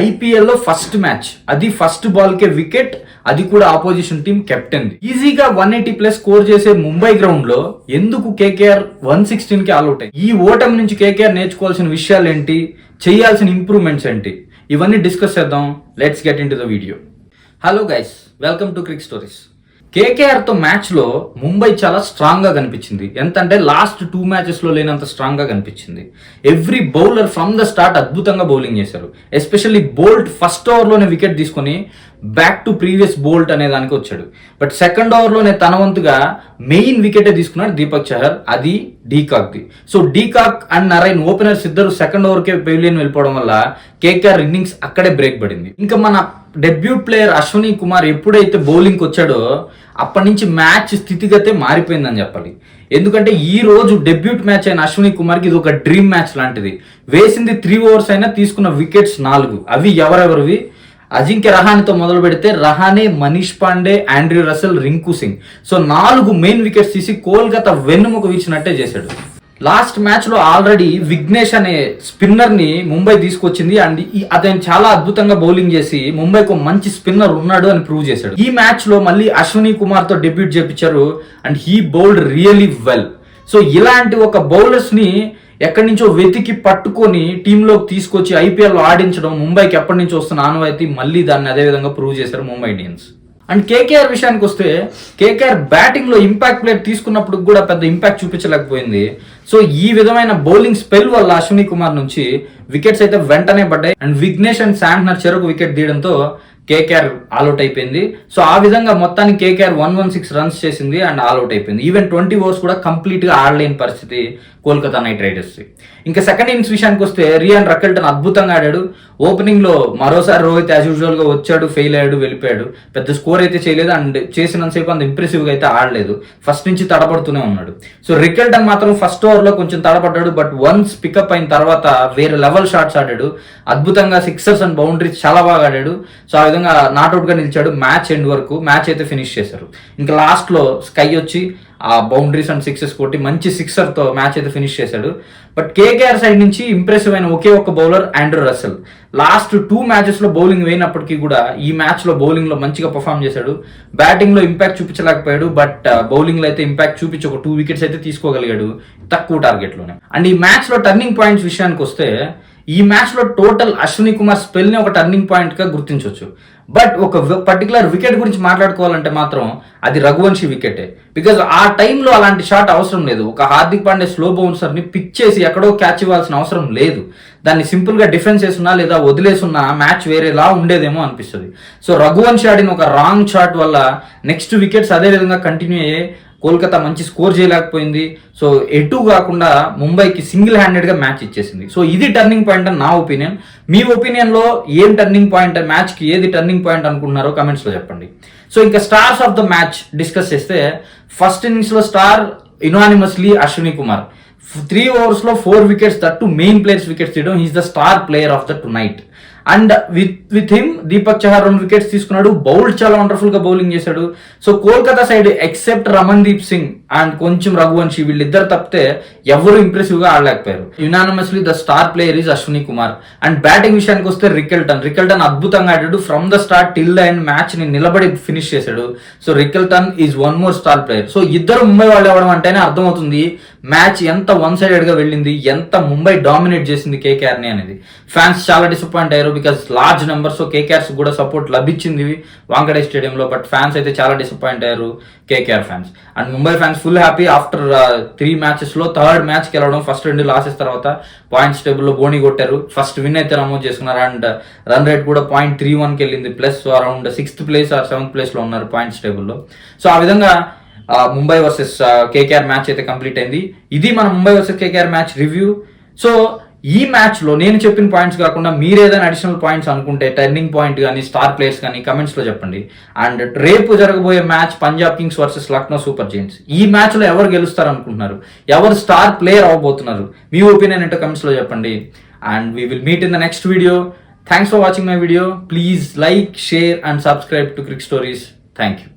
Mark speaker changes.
Speaker 1: IPL లో first match, అది first ball కే wicket, అది కూడా ఆపోజిషన్ టీం కెప్టెన్. ఈజీగా 180+ స్కోర్ చేసే ముంబై గ్రౌండ్ లో ఎందుకు కేకేఆర్ 116 కి ఆల్అౌట్ అయ్యి? ఈ ఓటమి నుంచి కేకేఆర్ నేర్చుకోవాల్సిన విషయాలు ఏంటి, చేయాల్సిన ఇంప్రూవ్మెంట్స్ ఏంటి, ఇవన్నీ డిస్కస్ చేద్దాం. Let's get in to the video. Hello guys, welcome to Crick stories. KKR తో మ్యాచ్ లో ముంబై చాలా స్ట్రాంగ్ గా కనిపించింది. ఎంతంటే లాస్ట్ 2 మ్యాచెస్ లో లేనంత స్ట్రాంగ్ గా కనిపించింది. Every bowler from the start అద్భుతంగా బౌలింగ్ చేశారు. ఎస్పెషల్లీ బోల్ట్ ఫస్ట్ ఓవర్ లోనే వికెట్ తీసుకొని బ్యాక్ టు ప్రీవియస్ బోల్ట్ అనే దానికి వచ్చాడు. బట్ సెకండ్ ఓవర్ లోనే తన వంతుగా మెయిన్ వికెటే తీసుకున్నాడు దీపక్ చహర్, అది de Kock the. So de Kock and Narine openers ఇద్దరు సెకండ్ ఓవర్ కే పెవిలియన్ వెళ్ళిపోవడం వల్ల కేకేఆర్ ఇన్నింగ్స్ అక్కడే బ్రేక్ పడింది. ఇంకా మన డెబ్యూట్ ప్లేయర్ అశ్విని కుమార్ ఎప్పుడైతే బౌలింగ్కి వచ్చాడో అప్పటి నుంచి మ్యాచ్ స్థితిగతే మారిపోయిందని చెప్పాలి. ఎందుకంటే ఈ రోజు డెబ్యూట్ మ్యాచ్ అయిన అశ్విని కుమార్కి ఇది ఒక డ్రీమ్ మ్యాచ్ లాంటిది. వేసింది 3 ఓవర్స్ అయినా తీసుకున్న వికెట్స్ 4. అవి ఎవరెవరివి? అజింక్య రహానేతో మొదలు పెడితే Rahane, Manish Pandey, Andrew Russell, Rinku Singh. So 4 main wickets తీసి కోల్కతా వెన్నుముక వీచినట్టే చేశాడు. లాస్ట్ మ్యాచ్ లో ఆల్రెడీ విఘ్నేష్ అనే స్పిన్నర్ ని ముంబై తీసుకొచ్చింది అండ్ అతను చాలా అద్భుతంగా బౌలింగ్ చేసి ముంబైకి మంచి స్పిన్నర్ ఉన్నాడు అని ప్రూవ్ చేశాడు. ఈ మ్యాచ్ లో మళ్ళీ అశ్విని కుమార్ తో డెబ్యూట్ చేపించారు and he bowled really well. So ఇలాంటి ఒక బౌలర్స్ ని ఎక్కడి నుంచో వెతికి పట్టుకొని టీంలోకి తీసుకొచ్చి ఐపీఎల్ ఆడించడం ముంబైకి ఎప్పటి నుంచి వస్తున్న ఆనవాయితీ, మళ్ళీ దాన్ని అదే విధంగా ప్రూవ్ చేశారు ముంబై ఇండియన్స్. అండ్ కేకేఆర్ విషయానికి వస్తే కేకేఆర్ బ్యాటింగ్ లో ఇంపాక్ట్ ప్లేయర్ తీసుకున్నప్పుడు కూడా పెద్ద ఇంపాక్ట్ చూపించలేకపోయింది. సో ఈ విధమైన బౌలింగ్ స్పెల్ వల్ల అశ్విని కుమార్ నుంచి వికెట్స్ అయితే వెంటనే పడ్డాయి అండ్ విఘ్నేష్ అండ్ శాంట్నర్ చెరకు వికెట్ తీయడంతో కేకేఆర్ ఆల్అౌట్ అయిపోయింది. సో ఆ విధంగా మొత్తానికి కేకేఆర్ 116 రన్స్ చేసింది అండ్ ఆల్అౌట్ అయిపోయింది. ఈవెన్ 20 ఓవర్స్ కూడా కంప్లీట్ గా ఆడలేని పరిస్థితి కోల్కతా నైట్ రైడర్స్. ఇంకా సెకండ్ ఇన్నింగ్స్ విషయానికి వస్తే రియాన్ రకెల్టన్ అద్భుతంగా ఆడాడు. ఓపెనింగ్ లో మరోసారి రోహిత్ యాజ్ యూజువల్ గా వచ్చాడు, ఫెయిల్ అయ్యాడు, వెళ్ళిపోయాడు. పెద్ద స్కోర్ అయితే చేయలేదు అండ్ చేసినంతసేపు అంత ఇంప్రెసివ్ గా అయితే ఆడలేదు. ఫస్ట్ నుంచి తడపడుతూనే ఉన్నాడు. సో రికెల్టన్ మాత్రం ఫస్ట్ ఓవర్ లో కొంచెం తడపడ్డాడు, బట్ వన్స్ పికప్ అయిన తర్వాత వేరే లెవెల్ షాట్స్ ఆడాడు. అద్భుతంగా సిక్సర్స్ అండ్ బౌండరీస్ చాలా బాగా ఆడాడు. సో ఆ విధంగా నాట్అవుట్ గా నిలిచాడు మ్యాచ్ ఎండ్ వరకు. మ్యాచ్ అయితే ఫినిష్ చేశారు. ఇంకా లాస్ట్ లో స్కై వచ్చి ఆ బౌండరీస్ అండ్ సిక్సెస్ కొట్టి మంచి సిక్సర్ తో మ్యాచ్ అయితే ఫినిష్ చేశాడు. బట్ కేకేఆర్ సైడ్ నుంచి ఇంప్రెసివ్ అయిన ఒకే ఒక్క bowler Andrew Russell. Last 2 matches లో బౌలింగ్ వేయినప్పటికీ కూడా ఈ మ్యాచ్ లో బౌలింగ్ లో మంచిగా పర్ఫామ్ చేశాడు. బ్యాటింగ్ లో ఇంపాక్ట్ చూపించలేకపోయాడు, బట్ బౌలింగ్ లో అయితే ఇంపాక్ట్ చూపించి ఒక 2 వికెట్స్ అయితే తీసుకోగలిగాడు తక్కువ టార్గెట్ లోనే. అండ్ ఈ మ్యాచ్ లో టర్నింగ్ పాయింట్స్ విషయానికి వస్తే ఈ మ్యాచ్ లో టోటల్ అశ్విని కుమార్ స్పెల్ ని ఒక టర్నింగ్ పాయింట్ గా గుర్తించవచ్చు. బట్ ఒక పర్టికులర్ వికెట్ గురించి మాట్లాడుకోవాలంటే మాత్రం అది రఘువంశీ వికెటే. బికాజ్ ఆ టైంలో అలాంటి షాట్ అవసరం లేదు. ఒక హార్దిక్ పాండే స్లో బౌన్సర్ ని పిక్ చేసి ఎక్కడో క్యాచ్ ఇవ్వాల్సిన అవసరం లేదు. దాన్ని సింపుల్ గా డిఫెన్స్ చేస్తున్నా లేదా వదిలేసున్నా మ్యాచ్ వేరేలా ఉండేదేమో అనిపిస్తుంది. సో రఘువంశీ ఆడిన ఒక రాంగ్ షాట్ వల్ల నెక్స్ట్ వికెట్స్ అదే విధంగా కంటిన్యూ అయ్యే కోల్కతా మంచి స్కోర్ చేయలేకపోయింది. సో ఎటు కాకుండా ముంబైకి సింగిల్ హ్యాండెడ్ గా మ్యాచ్ ఇచ్చేసింది. సో ఇది టర్నింగ్ పాయింట్ అని నా ఒపీనియన్. మీ ఒపీనియన్ లో ఏం టర్నింగ్ పాయింట్, మ్యాచ్ కి ఏది టర్నింగ్ పాయింట్ అనుకుంటున్నారో కమెంట్స్ లో చెప్పండి. సో ఇంకా stars of the match discuss చేస్తే ఫస్ట్ ఇన్నింగ్స్ లో star unanimously Ashwani Kumar. 3 overs లో 4 wickets, that two main players wickets తీయడం. He's the star player of the tonight. And with him Deepak Chahar 2 wickets తీసుకున్నాడు. Bowled చాలా wonderful గా bowling చేశాడు. So Kolkata side except Ramandeep Singh and కొంచెం రఘువంశీ, వీళ్ళిద్దరు తప్పితే ఎవరు ఇంప్రెసివ్ గా ఆడలేకపోయారు. Unanimously the star player is Ashwini Kumar. And batting విషయానికి వస్తే రికెల్టన్ అద్భుతంగా ఆడాడు. From the start till the end match ని నిలబడి ఫినిష్ చేశాడు. So Rickelton is 1 more star player. So ఇద్దరు ముంబై వాళ్ళు అవ్వడం అంటేనే అర్థమవుతుంది మ్యాచ్ ఎంత 1 సైడెడ్ గా వెళ్ళింది, ఎంత ముంబై డామినేట్ చేసింది కేకేఆర్ ని అనేది. ఫ్యాన్స్ చాలా డిసప్పాయింట్ అయ్యారు బికాస్ లార్జ్ నెంబర్స్ కేకేఆర్స్ కూడా సపోర్ట్ లభించింది వాంకడే స్టేడియంలో. బట్ ఫ్యాన్స్ అయితే చాలా డిసప్పాయింట్ అయ్యారు KKR fans. And Mumbai fans full happy after 3 matches లో థర్డ్ మ్యాచ్ కి వెళ్ళడం. ఫస్ట్ 2 లాసెస్ తర్వాత పాయింట్స్ టేబుల్ లో బోని కొట్టారు. ఫస్ట్ విన్ అయితే నమోదు చేసుకున్నారు అండ్ రన్ రేట్ కూడా 0.31 కి వెళ్ళింది. Plus around 6th place or 7th place లో ఉన్నారు పాయింట్స్ టేబుల్ లో. సో ఆ విధంగా ముంబై వర్సెస్ కేకేఆర్ మ్యాచ్ అయితే కంప్లీట్ అయింది. ఇది మన Mumbai versus KKR match review. So ఈ మ్యాచ్ లో నేను చెప్పిన పాయింట్స్ కాకుండా మీరు ఏదైనా అడిషనల్ పాయింట్స్ అనుకుంటే టర్నింగ్ పాయింట్ కానీ స్టార్ ప్లేయర్స్ కానీ కమెంట్స్ లో చెప్పండి. అండ్ రేపు జరగబోయే match Punjab kings versus Lucknow super giants. ఈ మ్యాచ్ లో ఎవరు గెలుస్తారు అనుకుంటున్నారు, ఎవరు స్టార్ ప్లేయర్ అవ్వబోతున్నారు, మీ ఒపీనియన్ ఏంటో కమెంట్స్ లో చెప్పండి. And we will meet in the next video. Thanks for watching my video. Please like, share and subscribe to Crick stories. Thank you.